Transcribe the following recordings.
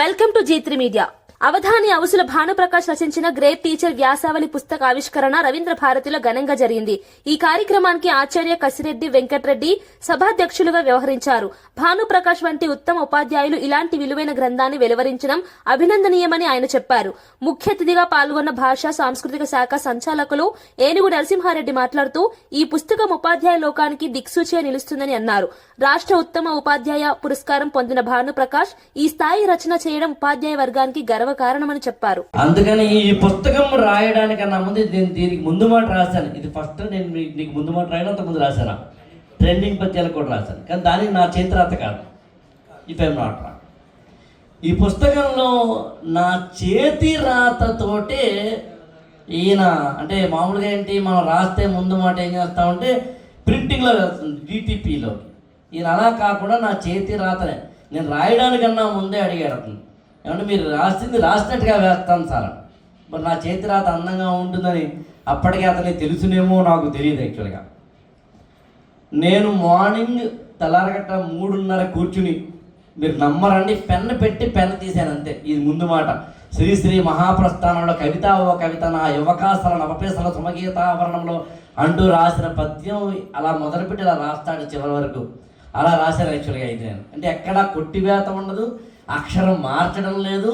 Welcome to G3 media. Avadhani Avasula Bhanuprakash రచించిన great teacher వ్యాసావళి పుస్తక ఆవిష్కరణ రవీంద్ర భారతిలో ఘనంగా జరిగింది. ఈ కార్యక్రమానికి ఆచార్య కసిరెడ్డి వెంకటరెడ్డి సభాధ్యక్షులుగా వ్యవహరించారు. భానుప్రకాష్ వంటి ఉత్తమ ఉపాధ్యాయులు ఇలాంటి విలువైన గ్రంథాన్ని వెలువరించడం అభినందనీయమని ఆయన చెప్పారు. ముఖ్య అతిథిగా పాల్గొన్న భాషా సాంస్కృతిక శాఖ సంచాలకులు ఏనుగు నరసింహారెడ్డి మాట్లాడుతూ ఈ పుస్తకం ఉపాధ్యాయ లోకానికి దిక్సూచిగా నిలుస్తుందని అన్నారు. రాష్ట్ర ఉత్తమ ఉపాధ్యాయ పురస్కారం పొందిన భానుప్రకాష్ ఈ స్థాయి రచన చేయడం ఉపాధ్యాయ వర్గానికి కారణమని చెప్పారు. అందుకని ఈ పుస్తకం రాయడానికన్నా ముందు దీనికి ముందు మాట రాశాను. ఇది ఫస్ట్ నేను నీకు ముందు మాట రాయడం అంత ముందు రాశాను. ట్రెండింగ్ పద్యాలు కూడా రాశాను, కానీ దానికి నా చేతిరాత కాదు. ఇఫ్ ఐఎమ్ నాట్ రాంగ్, ఈ పుస్తకంలో నా చేతి రాతతోటే ఈయన అంటే మామూలుగా ఏంటి మనం రాస్తే ముందు మాట ఏం చేస్తామంటే ప్రింటింగ్లో వేస్తుంది DTPలో. ఈయన అలా కాకుండా నా చేతి రాతనే నేను రాయడానికన్నా ముందే అడిగాడు అతను, ఏమంటే మీరు రాసింది రాసినట్టుగా వేస్తాను సార్, మరి నా చేతి రాత అందంగా ఉంటుందని అప్పటికే అతనికి తెలుసునేమో నాకు తెలియదు. యాక్చువల్గా నేను మార్నింగ్ తెల్లారగట్ట 3:30 కూర్చుని, మీరు నమ్మరండి, పెన్ను పెట్టి పెన్ను తీశాను అంతే. ఇది ముందు మాట. శ్రీశ్రీ మహాప్రస్థానంలో కవిత ఓ కవిత నా యువకాసల నవపేసల సుమగీతావరణంలో అంటూ రాసిన పద్యం అలా మొదలుపెట్టి ఇలా రాస్తాడు చివరి వరకు. అలా రాశాను యాక్చువల్గా. అయితే నేను అంటే ఎక్కడా కొట్టివేత ఉండదు, అక్షరం మార్చడం లేదు,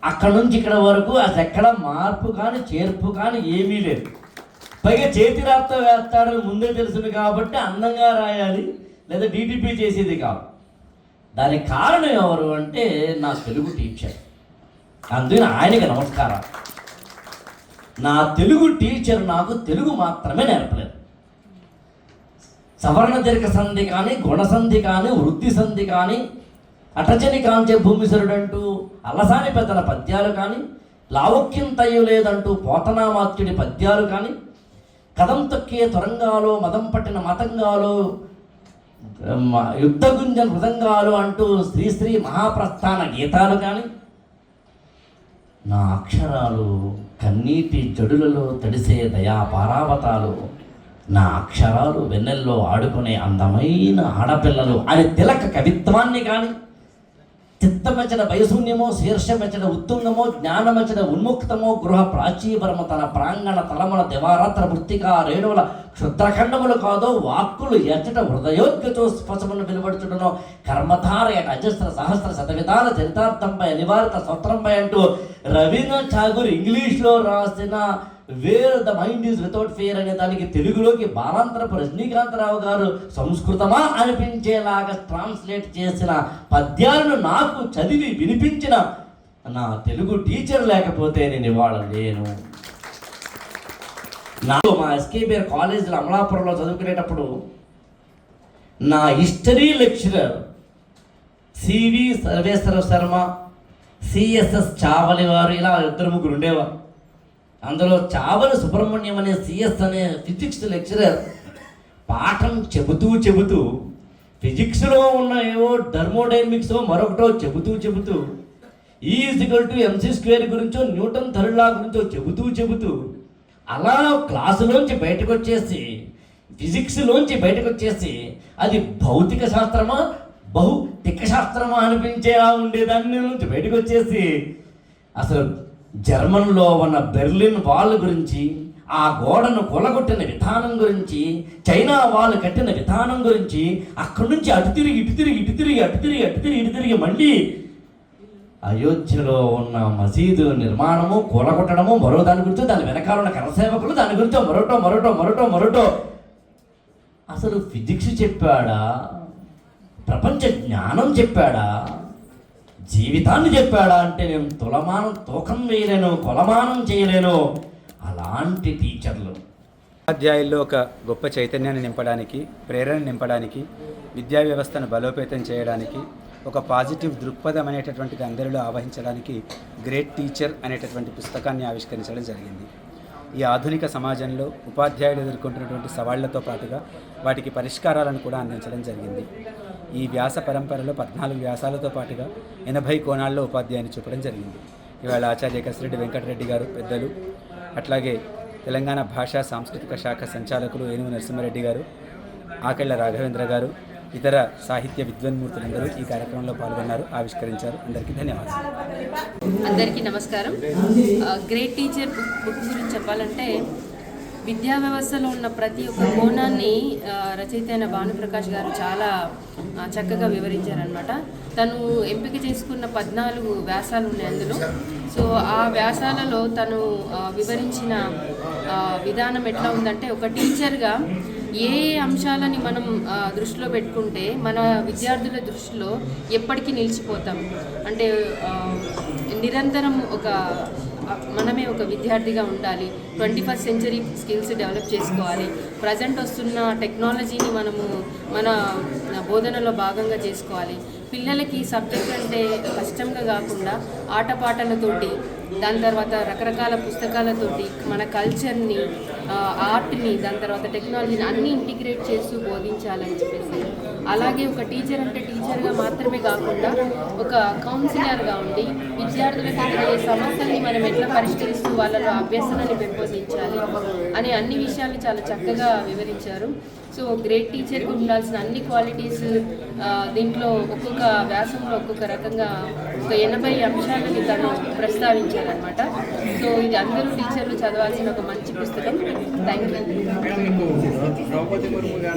అక్కడ నుంచి ఇక్కడ వరకు అసలు ఎక్కడ మార్పు కానీ చేర్పు కానీ ఏమీ లేదు. పైగా చేతి రాత వేస్తాడని ముందే తెలుసును కాబట్టి అందంగా రాయాలి, లేదా DTP చేసేది కాదు. దానికి కారణం ఎవరు అంటే నా తెలుగు టీచర్. అందుకని ఆయనకి నమస్కారం. నా తెలుగు టీచర్ నాకు తెలుగు మాత్రమే నేర్పలేదు. సవర్ణ దీర్ఘ సంధి కానీ, గుణసంధి కానీ, వృద్ధి సంధి కానీ, అటచని కాంచే భూమిసరుడంటూ అలసాని పెద్దల పద్యాలు కానీ, లావక్యం తయ్యు లేదంటూ పోతనామాత్యుడి పద్యాలు కానీ, కదం తొక్కే తొరంగాలో మదం పట్టిన మతంగాలో యుద్ధగుంజ మృదంగాలు అంటూ శ్రీశ్రీ మహాప్రస్థాన గీతాలు కానీ, నా అక్షరాలు కన్నీటి జడులలో తడిసే దయా పారావతాలు, నా అక్షరాలు వెన్నెల్లో ఆడుకునే అందమైన ఆడపిల్లలు అని తిలక కవిత్వాన్ని కానీ, చిత్తమెచ్చడ భయశూన్యమో, శీర్షమెచ్చడ ఉత్తుంగమో, జ్ఞానమెచ్చడ ఉన్ముక్తమో, గృహ ప్రాచీవరము తన ప్రాంగణ తలముల దివారాత్ర మృత్తికా రేణువుల క్షుద్రఖండములు కాదో, వాక్కులు ఎచ్చట హృదయోగ్యతో స్పశమును వెలువడుచుటనో, కర్మధార అజస్ర సహస్ర శతవిధాల చరితార్థంపై అనివారిత స్వత్రంపై అంటూ రవీంద్రనాథ్ ఠాగూర్ ఇంగ్లీష్లో రాసిన wear the mind is without fear అనే దానికి తెలుగులోకి బాలాంతరపు రజనీకాంతరావు గారు సంస్కృతమా అనిపించేలాగా ట్రాన్స్లేట్ చేసిన పద్యాలను నాకు చదివి వినిపించిన నా తెలుగు టీచర్ లేకపోతే నేను ఇవాళ లేను. నాకు మా SKBR కాలేజీలో అమలాపురంలో చదువుకునేటప్పుడు నా హిస్టరీ లెక్చరర్ CV సర్వేశ్వర శర్మ, CSS చావలి వారు, ఇలా 2-3 ఉండేవారు. అందులో చావలి సుబ్రహ్మణ్యం అనే CS అనే ఫిజిక్స్ లెక్చరర్ పాఠం చెబుతూ ఫిజిక్స్లో ఉన్న ఏవో థర్మోడైనమిక్స్ మరొకటో చెబుతూ E=mc² గురించో న్యూటన్ థర్డ్ లా గురించో చెబుతూ అలా క్లాసులోంచి బయటకు వచ్చేసి, ఫిజిక్స్లోంచి బయటకు వచ్చేసి అది భౌతిక శాస్త్రమా భౌతిక శాస్త్రమా అనిపించేలా ఉండేదాన్ని నుంచి బయటకు వచ్చేసి అసలు జర్మన్లో ఉన్న బెర్లిన్ వాల్ గురించి, ఆ గోడను కొలగొట్టిన విధానం గురించి, చైనా వాల్ కట్టిన విధానం గురించి, అక్కడి నుంచి అటు తిరిగి మళ్ళీ అయోధ్యలో ఉన్న మసీదు నిర్మాణము, కూలగొట్టడము, మరో దాని గురించి, దాని వెనకాల ఉన్న కరసేవకులు, దాని గురించి మరోటో. అసలు ఫిజిక్స్ చెప్పాడా, ప్రపంచ జ్ఞానం చెప్పాడా, జీవితాన్ని చెప్పాడా అంటే నేను తూకం వేయలేను, కొలమానం చేయలేను. అలాంటి టీచర్లు. ఉపాధ్యాయుల్లో ఒక గొప్ప చైతన్యాన్ని నింపడానికి, ప్రేరణ నింపడానికి, విద్యా వ్యవస్థను బలోపేతం చేయడానికి, ఒక పాజిటివ్ దృక్పథం అనేటటువంటిది అందరిలో ఆవహించడానికి గ్రేట్ టీచర్ అనేటటువంటి పుస్తకాన్ని ఆవిష్కరించడం జరిగింది. ఈ ఆధునిక సమాజంలో ఉపాధ్యాయులు ఎదుర్కొంటున్నటువంటి సవాళ్లతో పాటుగా వాటికి పరిష్కారాలను కూడా అందించడం జరిగింది. ఈ వ్యాస పరంపరలో 14 వ్యాసాలతో పాటుగా 80 కోణాల్లో ఉపాధ్యాయుని చూపడం జరిగింది. ఇవాళ ఆచార్య కసిరెడ్డి వెంకటరెడ్డి గారు పెద్దలు, అట్లాగే తెలంగాణ భాషా సాంస్కృతిక శాఖ సంచాలకులు ఏనుగు నరసింహారెడ్డి గారు, ఆకెళ్ల రాఘవేంద్ర గారు, ఇతర సాహిత్య విద్వన్మూర్తులందరూ ఈ కార్యక్రమంలో పాల్గొన్నారు, ఆవిష్కరించారు. అందరికీ ధన్యవాదాలు. అందరికీ నమస్కారం. గ్రేట్ టీచర్ బుక్ గురించి చెప్పాలంటే విద్యా వ్యవస్థలో ఉన్న ప్రతి ఒక్క కోణాన్ని రచయిత అయిన భానుప్రకాష్ గారు చాలా చక్కగా వివరించారనమాట. తను ఎంపిక చేసుకున్న 14 వ్యాసాలు ఉన్నాయి అందులో. సో ఆ వ్యాసాలలో తను వివరించిన విధానం ఎట్లా ఉందంటే, ఒక టీచర్గా ఏ అంశాలని మనం దృష్టిలో పెట్టుకుంటే మన విద్యార్థుల దృష్టిలో ఎప్పటికీ నిలిచిపోతాం అంటే నిరంతరం మనమే ఒక విద్యార్థిగా ఉండాలి. 21st సెంచరీ స్కిల్స్ డెవలప్ చేసుకోవాలి. ప్రజెంట్ వస్తున్న టెక్నాలజీని మనము మన బోధనలో భాగంగా చేసుకోవాలి. పిల్లలకి సబ్జెక్ట్ అంటే కష్టంగా కాకుండా ఆటపాటలతోటి, దాని తర్వాత రకరకాల పుస్తకాలతోటి మన కల్చర్ని, ఆర్ట్ని, దాని తర్వాత టెక్నాలజీని అన్నీ ఇంటిగ్రేట్ చేస్తూ బోధించాలని చెప్పేసి, అలాగే ఒక టీచర్ అంటే టీచర్గా మాత్రమే కాకుండా ఒక కౌన్సిలర్గా ఉండి విద్యార్థులకు ఎదురయ్యే సమస్యల్ని మనం ఎట్లా పరిష్కరిస్తూ వాళ్ళలో అభ్యసనాన్ని పెంపొందించాలి అనే అన్ని విషయాలు చాలా చక్కగా వివరించారు. సో గ్రేట్ టీచర్కి ఉండాల్సిన అన్ని క్వాలిటీస్ దీంట్లో ఒక్కొక్క వ్యాసంలో ఒక్కొక్క రకంగా ఒక 80 అంశాలని తను ప్రస్తావించారనమాట. సో ఇది అందరూ టీచర్లు చదవాల్సిన ఒక మంచి పుస్తకం. Thank you.